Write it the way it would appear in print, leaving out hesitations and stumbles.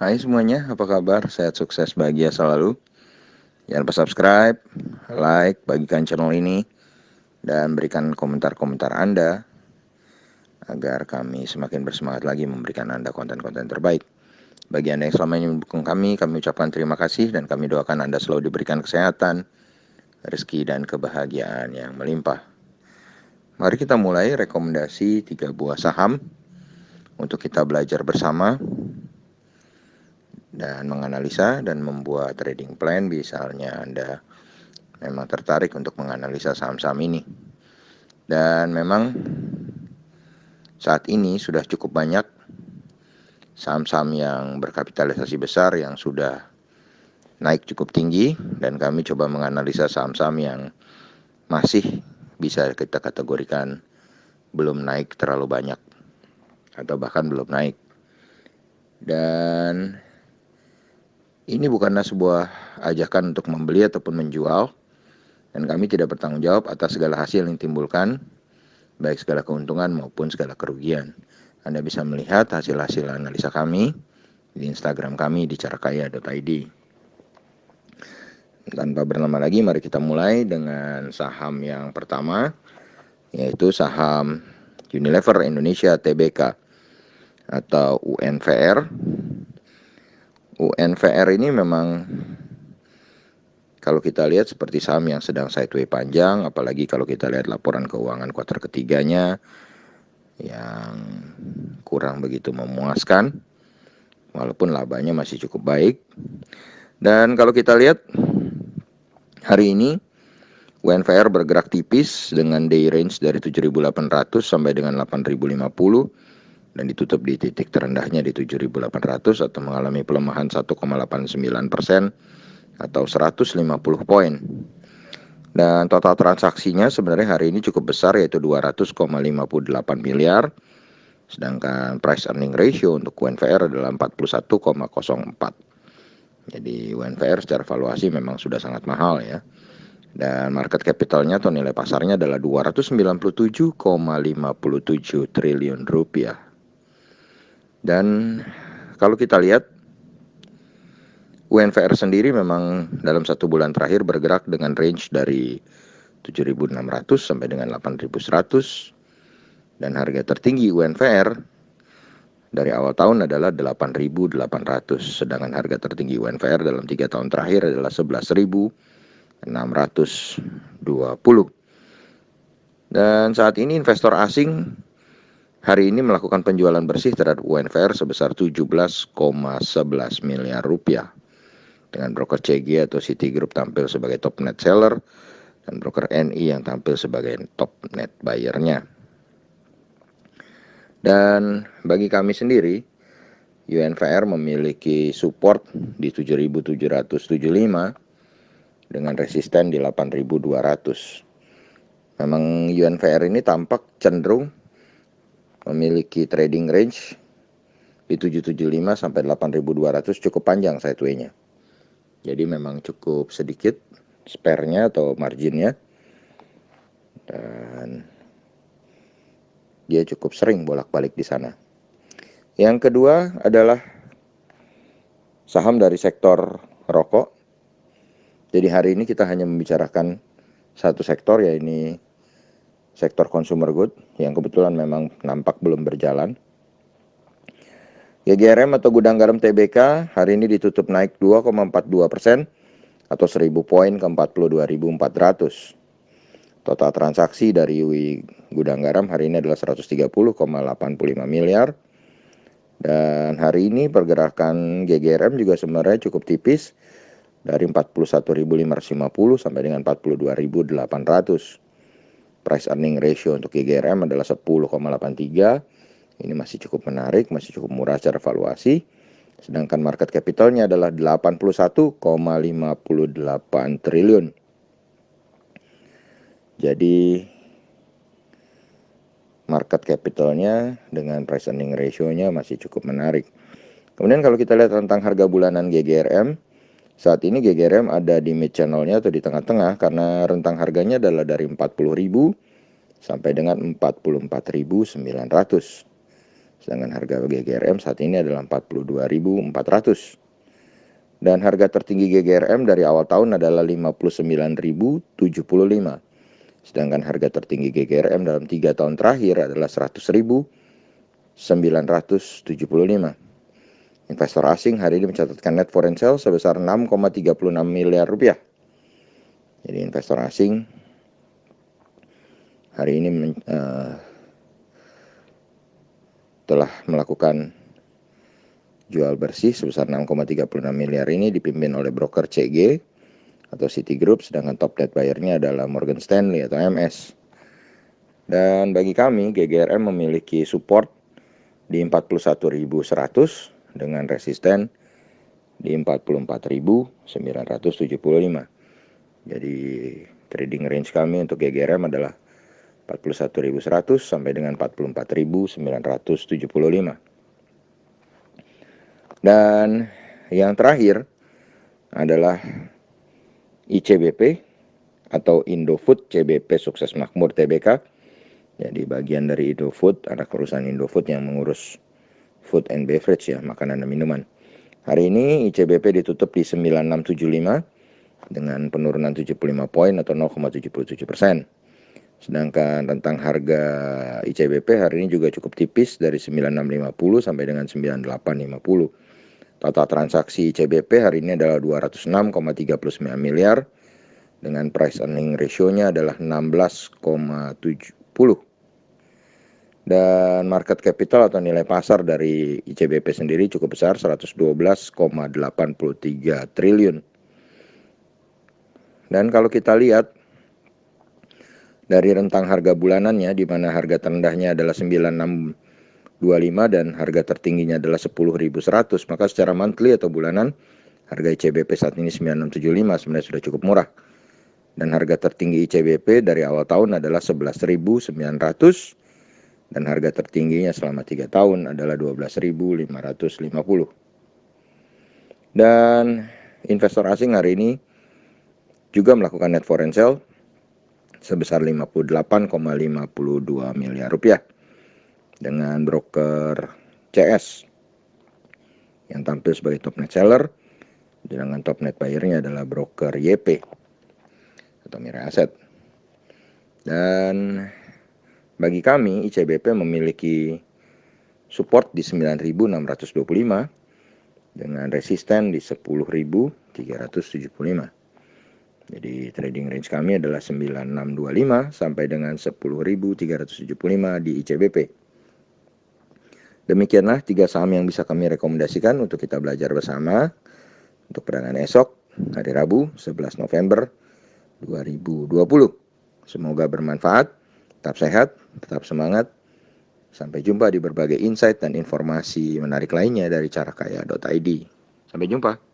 Hai semuanya, apa kabar? Sehat, sukses, bahagia selalu. Jangan lupa subscribe, like, bagikan channel ini, dan berikan komentar-komentar Anda agar kami semakin bersemangat lagi memberikan Anda konten-konten terbaik. Bagi Anda yang selama ini mendukung kami ucapkan terima kasih dan kami doakan Anda selalu diberikan kesehatan, rezeki, dan kebahagiaan yang melimpah. Mari kita mulai rekomendasi 3 buah saham untuk kita belajar bersama dan menganalisa dan membuat trading plan. Misalnya Anda memang tertarik untuk menganalisa saham-saham ini. Dan memang saat ini sudah cukup banyak saham-saham yang berkapitalisasi besar yang sudah naik cukup tinggi, dan kami coba menganalisa saham-saham yang masih bisa kita kategorikan belum naik terlalu banyak atau bahkan belum naik. Dan ini bukanlah sebuah ajakan untuk membeli ataupun menjual, dan kami tidak bertanggung jawab atas segala hasil yang ditimbulkan, baik segala keuntungan maupun segala kerugian. Anda bisa melihat hasil-hasil analisa kami di Instagram kami di carakaya.id. Tanpa berlama lagi, mari kita mulai dengan saham yang pertama, yaitu saham Unilever Indonesia Tbk atau UNVR. UNVR ini memang kalau kita lihat seperti saham yang sedang sideways panjang, apalagi kalau kita lihat laporan keuangan kuartal ketiganya yang kurang begitu memuaskan, walaupun labanya masih cukup baik. Dan kalau kita lihat hari ini UNVR bergerak tipis dengan day range dari 7.800 sampai dengan 8.050 dan ditutup di titik terendahnya di 7.800 atau mengalami pelemahan 1,89% atau 150 poin. Dan total transaksinya sebenarnya hari ini cukup besar, yaitu 200,58 miliar. Sedangkan price earning ratio untuk UNVR adalah 41,04. Jadi UNVR secara valuasi memang sudah sangat mahal ya. Dan market capitalnya atau nilai pasarnya adalah 297,57 triliun rupiah. Dan kalau kita lihat UNVR sendiri memang dalam 1 bulan terakhir bergerak dengan range dari 7.600 sampai dengan 8.100, dan harga tertinggi UNVR dari awal tahun adalah 8.800, sedangkan harga tertinggi UNVR dalam 3 tahun terakhir adalah 11.620. Dan saat ini investor asing hari ini melakukan penjualan bersih terhadap UNVR sebesar 17,11 miliar rupiah. Dengan broker CG atau Citigroup tampil sebagai top net seller dan broker NI yang tampil sebagai top net buyer-nya. Dan bagi kami sendiri, UNVR memiliki support di 7.775 dengan resisten di 8.200. Memang UNVR ini tampak cenderung memiliki trading range di 775 sampai 8.200 cukup panjang sideways-nya. Jadi memang cukup sedikit spare-nya atau margin-nya, dan dia cukup sering bolak-balik di sana. Yang kedua adalah saham dari sektor rokok. Jadi hari ini kita hanya membicarakan satu sektor, yaitu sektor consumer good yang kebetulan memang nampak belum berjalan. GGRM atau Gudang Garam Tbk hari ini ditutup naik 2,42% atau 1.000 poin ke 42.400. Total transaksi dari Gudang Garam hari ini adalah 130,85 miliar. Dan hari ini pergerakan GGRM juga sebenarnya cukup tipis, dari 41.550 sampai dengan 42.800. Price earning ratio untuk GGRM adalah 10,83. Ini masih cukup menarik, masih cukup murah secara valuasi. Sedangkan market capitalnya adalah 81,58 triliun. Jadi market capitalnya dengan price earning ratio-nya masih cukup menarik. Kemudian kalau kita lihat tentang harga bulanan GGRM, saat ini GGRM ada di mid channel-nya atau di tengah-tengah, karena rentang harganya adalah dari 40.000 sampai dengan 44.900. Sedangkan harga GGRM saat ini adalah 42.400. Dan harga tertinggi GGRM dari awal tahun adalah 59.075. Sedangkan harga tertinggi GGRM dalam 3 tahun terakhir adalah 100.975. Investor asing hari ini mencatatkan net foreign sales sebesar 6,36 miliar rupiah. Jadi investor asing hari ini telah melakukan jual bersih sebesar 6,36 miliar ini dipimpin oleh broker CG atau Citigroup, sedangkan top net buyer-nya adalah Morgan Stanley atau MS. Dan bagi kami, GGRM memiliki support di 41.100 dengan resisten di 44.975. Jadi trading range kami untuk GGRM adalah 41.100 sampai dengan 44.975. Dan yang terakhir adalah ICBP atau Indofood CBP Sukses Makmur Tbk. Jadi bagian dari Indofood, ada perusahaan Indofood yang mengurus food and beverage ya, makanan dan minuman. Hari ini ICBP ditutup di 9675 dengan penurunan 75 poin atau 0,77%. Sedangkan rentang harga ICBP hari ini juga cukup tipis dari 9650 sampai dengan 9850. Total transaksi ICBP hari ini adalah 206,39 miliar dengan price earning ratio-nya adalah 16,70. Dan market capital atau nilai pasar dari ICBP sendiri cukup besar, 112,83 triliun. Dan kalau kita lihat dari rentang harga bulanannya, di mana harga terendahnya adalah 9625 dan harga tertingginya adalah 10.100, maka secara monthly atau bulanan harga ICBP saat ini 9675 sebenarnya sudah cukup murah. Dan harga tertinggi ICBP dari awal tahun adalah 11.900 dan harga tertingginya selama 3 tahun adalah 12.550. Dan investor asing hari ini juga melakukan net foreign sale sebesar 58,52 miliar rupiah dengan broker CS yang tampil sebagai top net seller, sedangkan top net buyer-nya adalah broker YP atau Mirae Asset. Dan bagi kami ICBP memiliki support di 9.625 dengan resisten di 10.375. Jadi trading range kami adalah 9625 sampai dengan 10.375 di ICBP. Demikianlah 3 saham yang bisa kami rekomendasikan untuk kita belajar bersama untuk peragangan esok hari Rabu 11 November 2020. Semoga bermanfaat, tetap sehat, tetap semangat. Sampai jumpa di berbagai insight dan informasi menarik lainnya dari carakaya.id. Sampai jumpa.